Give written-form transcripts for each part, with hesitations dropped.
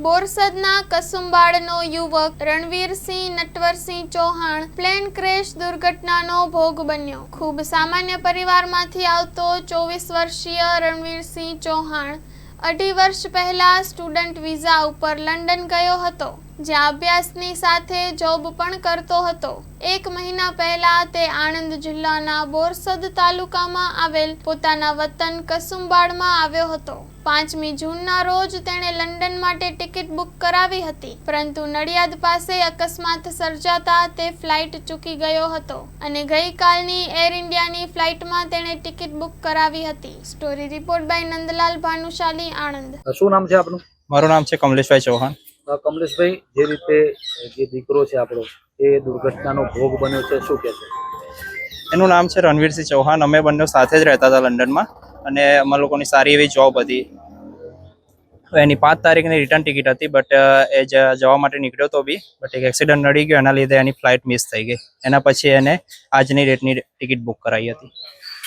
બોરસદના કસુંબાડનો યુવક Ranveer Singh Natwarsinh Chauhan plane crash દુર્ઘટનાનો ભોગ બન્યો। ખૂબ સામાન્ય પરિવારમાંથી આવતો 24 વર્ષીય રણવીરસિંહ ચૌહાણ 2.5 વર્ષ પહેલા સ્ટુડન્ટ વિઝા ઉપર લંડન ગયો હતો, જ્યાં અભ્યાસની સાથે જોબ પણ કરતો હતો। 1 મહિના પહેલા તે આણંદ જિલ્લાના બોરસદ તાલુકામાં આવેલ પોતાના વતન કસુંબાડમાં આવ્યો હતો। 5મી જૂનના રોજ તેણે લંડન માટે ટિકિટ બુક કરાવી હતી, પરંતુ નડિયાદ પાસે અકસ્માત સર્જાતા તે ફ્લાઇટ ચૂકી ગયો હતો અને ગઈકાલની એર ઇન્ડિયાની ફ્લાઇટમાં તેણે ટિકિટ બુક કરાવી હતી। Story report by Nandlal Bhanushali, Anand. શું નામ છે આપનું? મારું નામ છે કમલેશભાઈ ચૌહાણ। કમલેશભાઈ, જે રીતે જે દીકરો છે આપણો એ દુર્ઘટનાનો ભોગ બન્યો છે, શું કહે છે? એનું નામ છે રણવીરસિંહ ચૌહાણ। અમે બંને સાથે જ રહેતા હતા લંડનમાં અને અમારા લોકોની સારી એવી જોબ હતી। એની 5 તારીખની રિટર્ન ટિકિટ હતી, બટ એ જવા માટે નીકળ્યો તો બી બટ એક એક્સિડન્ટ નડી ગયો, એના લીધે એની ફ્લાઇટ મિસ થઈ ગઈ। એના પછી એને આજની ડેટની ટિકિટ બુક કરાવી હતી।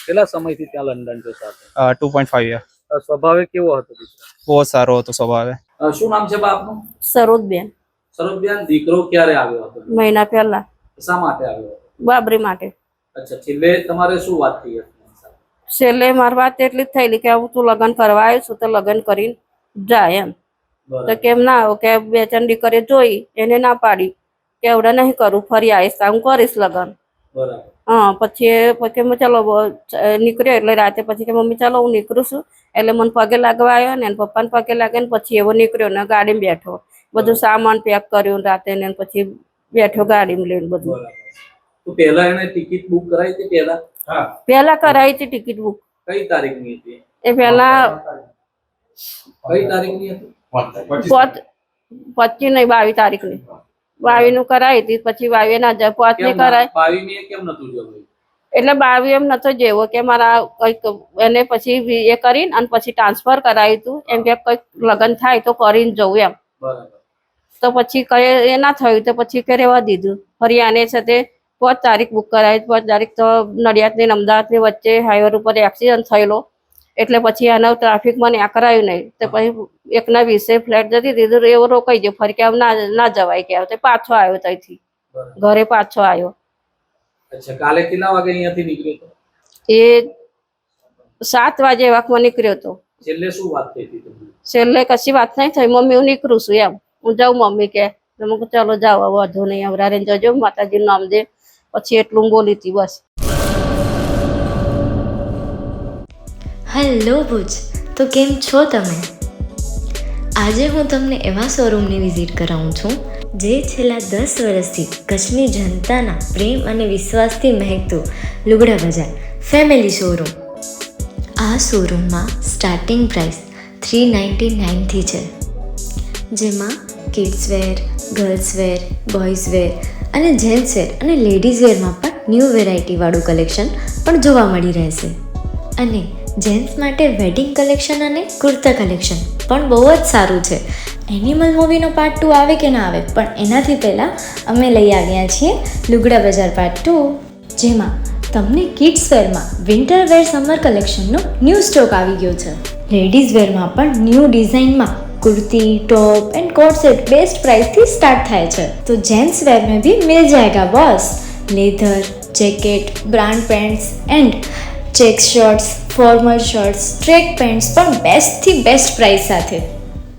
કેટલા સમયથી ત્યાં લંડન છે સાથે? 2.5 યર। સ્વભાવે કેવો હતો દીકરો? બહુ સારો હતો સ્વભાવે। શું નામ છે બા આપનું? સરોજબેન। સરોજબેન, દીકરો ક્યારે આવ્યો હતો? મહિના પહેલા। શા માટે આવ્યો હતો? બાબરી માટે। અચ્છા, છેલ્લે તમારે શું વાત થઈ હતી? છેલ્લે મારી વાત એટલી જ થયેલી કે હું તું લગ્ન કરવા આવ્યો છું તો લગ્ન કરીને જાય એમ। તો કેમ ના આવો કે 2-4 દીકરીઓ જોઈ, એને ના પાડી કે એવડે નહીં કરું, ફરી આવીશ હું કરીશ લગ્ન। બરાબર। હા, પછી ચલો નીકળ્યો એટલે રાતે પછી કે મમ્મી ચાલો હું નીકળું છું, એટલે મને પગે લાગવા આવ્યો ને પપ્પાને પગે લાગે ને પછી એવો નીકળ્યો ને ગાડીમાં બેઠો, બધું સામાન પેક કર્યું રાતે ને પછી બેઠો ગાડીમાં લઈને બધું। તો પહેલા એને ટિકિટ બુક કરાવી હતી? પહેલા કરાવી હતી ટિકિટ બુક। કઈ તારીખની હતી? એ પહેલા કઈ તારીખની હતી? 25 નહીં 22 તારીખની। 22 નું કરાવી હતી, પછી 22 ના જાય 5 ની કરાવી। 22 કેમ નતું જવું? એટલે 22 એમ નતો જેવો કે મારા કઈક એને પછી એ કરીને અને પછી ટ્રાન્સફર કરાવ્યું હતું, એમ કે કઈક લગ્ન થાય તો કરીને જવું એમ। બરાબર। તો પછી કઈ એ ના થયું તો પછી કે રહેવા દીધું। ફરી આને સાથે 5 તારીખ બુક કરાવી। 5 તારીખ તો નડિયાદની ને અમદાવાદની વચ્ચે હાઈવે ઉપર એક્સિડન્ટ થયેલો, એટલે પછી આને ટ્રાફિકમાં ને કરાયું નહીં। તો પછી 1:20 ફ્લાઇટ જતી દીધું, એવો રોકાઈ ગયો। ફરી કે ના જવાય કે આવતે પાછો આવ્યો, ત્યાંથી ઘરે પાછો આવ્યો। અચ્છા, કાલે કેટલા વાગે અહીંયાથી નીકળ્યો હતો? એ 7 વાગે વાકમાં નીકળ્યો હતો। છેલ્લે શું વાત થઈ હતી તમને? છેલ્લે કશી વાત નહીં થઈ, મમ્મી હું નીકળું છું એમ, હું જાઉં મમ્મી કે ચાલો જાઓ, વાંધો નહીં, અવરારે જજો, માતાજીનું નામ દે, પછી એટલું બોલી હતી બસ। હેલો ભુજ, તો કેમ છો તમે? આજે હું તમને એવા શોરૂમની વિઝિટ કરાવું છું જે છેલ્લા 10 વર્ષથી કચ્છની જનતાના પ્રેમ અને વિશ્વાસથી મહેકતું લુગડા બજાર ફેમિલી શોરૂમ। આ શોરૂમમાં સ્ટાર્ટિંગ પ્રાઇસ 399થી છે, જેમાં kids wear, girls wear, boys wear અને જેન્ટ્સ વેર અને લેડીઝ વેરમાં પણ ન્યૂ વેરાયટીવાળું કલેક્શન પણ જોવા મળી રહેશે। અને જેન્ટ્સ માટે વેડિંગ કલેક્શન અને કુર્તા કલેક્શન પણ બહુ જ સારું છે। એનિમલ મૂવીનો પાર્ટ 2 આવે કે ના આવે, પણ એનાથી પહેલાં અમે લઈ આવ્યા છીએ લુગડા બજાર પાર્ટ 2, જેમાં તમને કિડ્સ વેરમાં વિન્ટર વેર સમર કલેક્શનનો ન્યૂ સ્ટોક આવી ગયો છે। લેડીઝ વેરમાં પણ ન્યૂ ડિઝાઇનમાં kurti, top and coat set best price थी स्टार्ट थाय छे। तो जेंट्स वेर में भी मिल जाएगा boss. Leather, jacket, brand pants and check shirts, formal shirts, track pants पर बेस्ट थी बेस्ट प्राइस साथे।